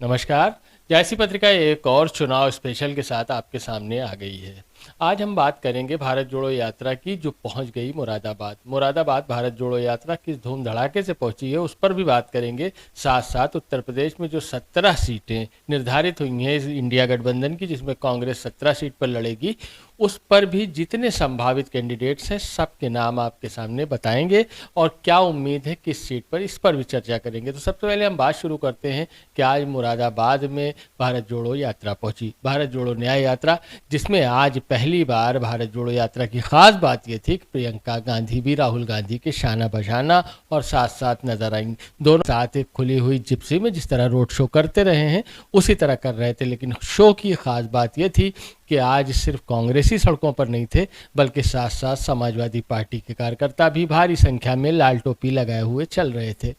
नमस्कार। जैसी पत्रिका एक और चुनाव स्पेशल के साथ आपके सामने आ गई है। आज हम बात करेंगे भारत जोड़ो यात्रा की, जो पहुंच गई मुरादाबाद। मुरादाबाद भारत जोड़ो यात्रा किस धूम धड़ाके से पहुंची है, उस पर भी बात करेंगे। साथ साथ उत्तर प्रदेश में जो 17 सीटें निर्धारित हुई हैं इस इंडिया गठबंधन की, जिसमें कांग्रेस 17 सीट पर लड़ेगी, उस पर भी जितने संभावित कैंडिडेट्स हैं सबके नाम आपके सामने बताएंगे और क्या उम्मीद है किस सीट पर, इस पर भी चर्चा करेंगे। तो सबसे पहले हम बात शुरू करते हैं कि आज मुरादाबाद में भारत जोड़ो यात्रा पहुंची, भारत जोड़ो न्याय यात्रा, जिसमें आज पहली बार भारत जोड़ो यात्रा की खास बात यह थी कि प्रियंका गांधी भी राहुल गांधी के शाना बशाना और साथ साथ नजर आई। दोनों साथ एक खुली हुई जिप्सी में जिस तरह रोड शो करते रहे हैं उसी तरह कर रहे थे, लेकिन शो की खास बात यह थी कि आज सिर्फ कांग्रेसी सड़कों पर नहीं थे, बल्कि साथ साथ समाजवादी पार्टी के कार्यकर्ता भी भारी संख्या में लाल टोपी लगाए हुए चल रहे थे।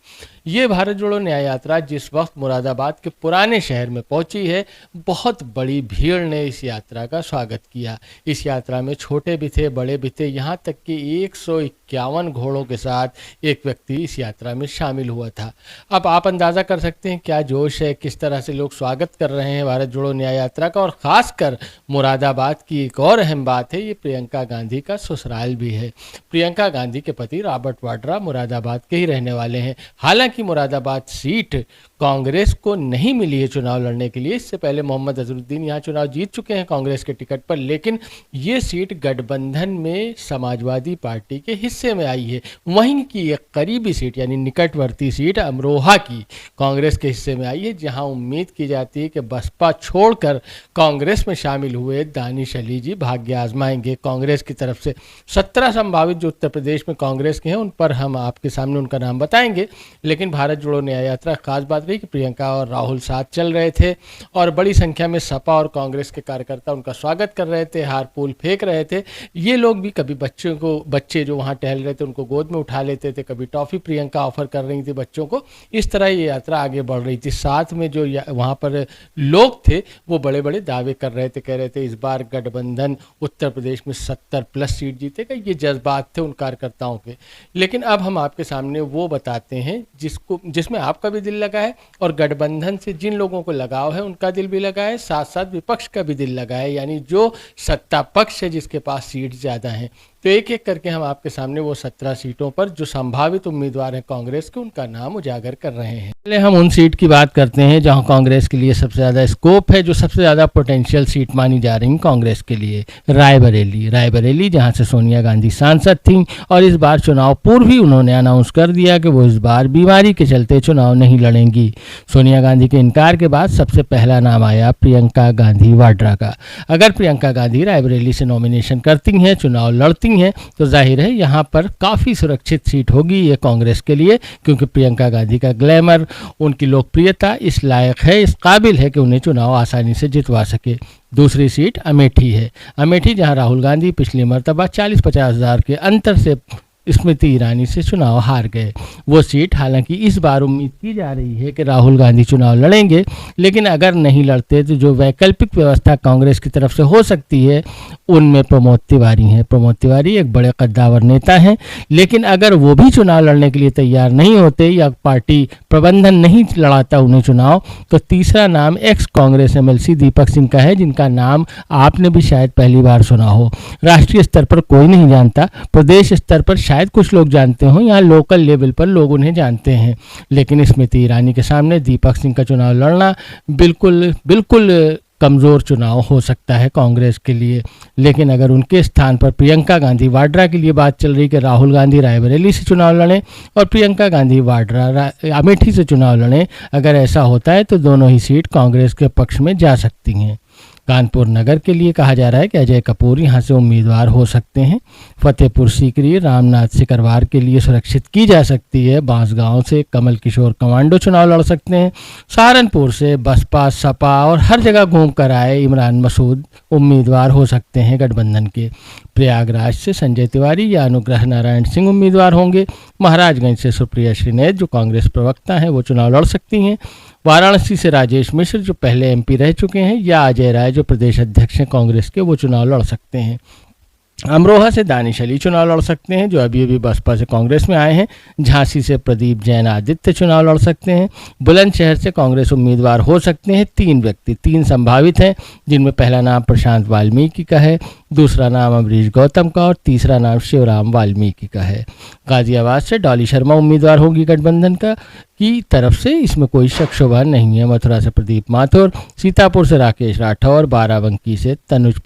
ये भारत जोड़ो न्याय यात्रा जिस वक्त मुरादाबाद के पुराने शहर में पहुंची है, बहुत बड़ी भीड़ ने इस यात्रा का स्वागत किया। इस यात्रा में छोटे भी थे, बड़े भी थे, यहाँ तक कि 151 घोड़ों के साथ एक व्यक्ति इस यात्रा में शामिल हुआ था। अब आप अंदाज़ा कर सकते हैं क्या जोश है, किस तरह से लोग स्वागत कर रहे हैं भारत जोड़ो न्याय यात्रा का। और ख़ासकर मुरादाबाद की एक और अहम बात है, ये प्रियंका गांधी का ससुराल भी है। प्रियंका गांधी के पति रॉबर्ट वाड्रा मुरादाबाद के ही रहने वाले हैं। हालांकि मुरादाबाद सीट कांग्रेस को नहीं मिली है चुनाव लड़ने के लिए। इससे पहले मोहम्मद अजहरुद्दीन यहाँ चुनाव जीत चुके हैं कांग्रेस के टिकट पर, लेकिन ये सीट गठबंधन में समाजवादी पार्टी के हिस्से में आई है। वहीं की एक करीबी सीट यानी निकटवर्ती सीट अमरोहा की कांग्रेस के हिस्से में आई है, जहां उम्मीद की जाती है कि बसपा छोड़कर कांग्रेस में शामिल हुए दानिश अली जी भाग्य आजमाएंगे कांग्रेस की तरफ से। 17 संभावित जो उत्तर प्रदेश में कांग्रेस के हैं उन पर हम आपके सामने उनका नाम बताएंगे, लेकिन भारत जोड़ो न्याय यात्रा खास बात रही कि प्रियंका और राहुल साथ चल रहे थे और बड़ी संख्या में सपा और कांग्रेस के कार्यकर्ता उनका स्वागत कर रहे थे, हार फूल फेंक रहे थे। ये लोग भी कभी बच्चे जो वहाँ टहल रहे थे उनको गोद में उठा लेते थे, कभी टॉफ़ी प्रियंका ऑफर कर रही थी बच्चों को। इस तरह ये यात्रा आगे बढ़ रही थी। साथ में जो वहाँ पर लोग थे वो बड़े बड़े दावे कर रहे थे, कह रहे थे इस बार गठबंधन उत्तर प्रदेश में 70+ सीट जीतेगा। ये जज्बात थे उन कार्यकर्ताओं के। लेकिन अब हम आपके सामने वो बताते हैं जिसमें आपका भी दिल लगा है और गठबंधन से जिन लोगों को लगाव है उनका दिल भी लगा है, साथ साथ विपक्ष का भी दिल लगा है, यानी जो सत्ता पक्ष है जिसके पास सीट ज़्यादा हैं। तो एक एक करके हम आपके सामने वो 17 सीटों पर जो संभावित उम्मीदवार हैं कांग्रेस के, उनका नाम उजागर कर रहे हैं। पहले हम उन सीट की बात करते हैं जहां कांग्रेस के लिए सबसे ज़्यादा स्कोप है, जो सबसे ज़्यादा पोटेंशियल सीट मानी जा रही कांग्रेस के लिए, रायबरेली, जहां से सोनिया गांधी सांसद थीं और इस बार चुनाव पूर्व ही उन्होंने अनाउंस कर दिया कि वो इस बार बीमारी के चलते चुनाव नहीं लड़ेंगी। सोनिया गांधी के इनकार के बाद सबसे पहला नाम आया प्रियंका गांधी वाड्रा का। अगर प्रियंका गांधी रायबरेली से नॉमिनेशन करती हैं, चुनाव लड़ती हैं, तो जाहिर है यहाँ पर काफ़ी सुरक्षित सीट होगी ये कांग्रेस के लिए, क्योंकि प्रियंका गांधी का ग्लैमर, उनकी लोकप्रियता इस लायक है, इस काबिल है कि उन्हें चुनाव आसानी से जितवा सके। दूसरी सीट अमेठी है। अमेठी जहाँ राहुल गांधी पिछली मरतबा 40-50 हज़ार के अंतर से स्मृति ईरानी से चुनाव हार गए। वो सीट हालांकि इस बार उम्मीद की जा रही है कि राहुल गांधी चुनाव लड़ेंगे, लेकिन अगर नहीं लड़ते तो जो वैकल्पिक व्यवस्था कांग्रेस की तरफ से हो सकती है उनमें प्रमोद तिवारी हैं। प्रमोद तिवारी एक बड़े कद्दावर नेता हैं, लेकिन अगर वो भी चुनाव लड़ने के लिए तैयार नहीं होते या पार्टी प्रबंधन नहीं लड़ाता उन्हें चुनाव, तो तीसरा नाम एक्स कांग्रेस MLC दीपक सिंह का है, जिनका नाम आपने भी शायद पहली बार सुना हो। राष्ट्रीय स्तर पर कोई नहीं जानता, प्रदेश स्तर पर शायद कुछ लोग जानते हो, यहाँ लोकल लेवल पर लोग उन्हें जानते हैं, लेकिन स्मृति ईरानी के सामने दीपक सिंह का चुनाव लड़ना बिल्कुल कमज़ोर चुनाव हो सकता है कांग्रेस के लिए। लेकिन अगर उनके स्थान पर प्रियंका गांधी वाड्रा के लिए बात चल रही कि राहुल गांधी रायबरेली से चुनाव लड़ें और प्रियंका गांधी वाड्रा अमेठी से चुनाव लड़ें, अगर ऐसा होता है तो दोनों ही सीट कांग्रेस के पक्ष में जा सकती हैं। कानपुर नगर के लिए कहा जा रहा है कि अजय कपूर यहां से उम्मीदवार हो सकते हैं। फतेहपुर सीकरी रामनाथ सिकरवार के लिए सुरक्षित की जा सकती है। बांसगांव से कमल किशोर कमांडो चुनाव लड़ सकते हैं। सहारनपुर से बसपा, सपा और हर जगह घूम कर आए इमरान मसूद उम्मीदवार हो सकते हैं गठबंधन के। प्रयागराज से संजय तिवारी या अनुग्रह नारायण सिंह उम्मीदवार होंगे। महाराजगंज से सुप्रिया श्रीनेत जो कांग्रेस प्रवक्ता हैं वो चुनाव लड़ सकती हैं। वाराणसी से राजेश मिश्र जो पहले MP रह चुके हैं, या अजय राय जो प्रदेश अध्यक्ष हैं कांग्रेस के, वो चुनाव लड़ सकते हैं। अमरोहा से दानिश अली चुनाव लड़ सकते हैं, जो अभी अभी बसपा से कांग्रेस में आए हैं। झांसी से प्रदीप जैन आदित्य चुनाव लड़ सकते हैं। बुलंदशहर से कांग्रेस उम्मीदवार हो सकते हैं 3 व्यक्ति, 3 संभावित हैं, जिनमें पहला नाम प्रशांत वाल्मीकि का है, दूसरा नाम अमरीश गौतम का और तीसरा नाम शिवराम वाल्मीकि का है। गाजियाबाद से डॉली शर्मा उम्मीदवार होगी गठबंधन की तरफ से, इसमें कोई शक शुबा नहीं है। मथुरा से प्रदीप माथुर, सीतापुर से राकेश राठौर, बाराबंकी से तनुज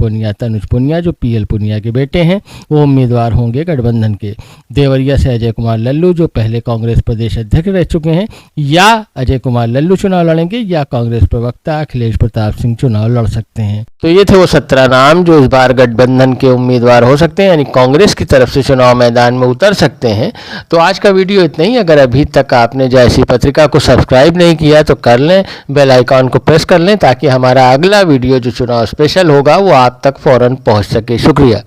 पुनिया जो पीएल पुनिया के बेटे हैं, वो उम्मीदवार होंगे गठबंधन के। देवरिया से अजय कुमार लल्लू, जो पहले कांग्रेस प्रदेश अध्यक्ष रह चुके हैं, या अजय कुमार लल्लू चुनाव लड़ेंगे या कांग्रेस प्रवक्ता अखिलेश प्रताप सिंह चुनाव लड़ सकते हैं। तो ये थे वो 17 नाम जो इस बार गठबंधन के उम्मीदवार हो सकते हैं, यानी कांग्रेस की तरफ से चुनाव मैदान में उतर सकते हैं। तो आज का वीडियो इतना ही। अगर अभी तक आपने जैसी पत्रिका को सब्सक्राइब नहीं किया तो कर लें, बेल आइकॉन को प्रेस कर लें, ताकि हमारा अगला वीडियो जो चुनाव स्पेशल होगा वो आप तक फौरन पहुंच सके। शुक्रिया।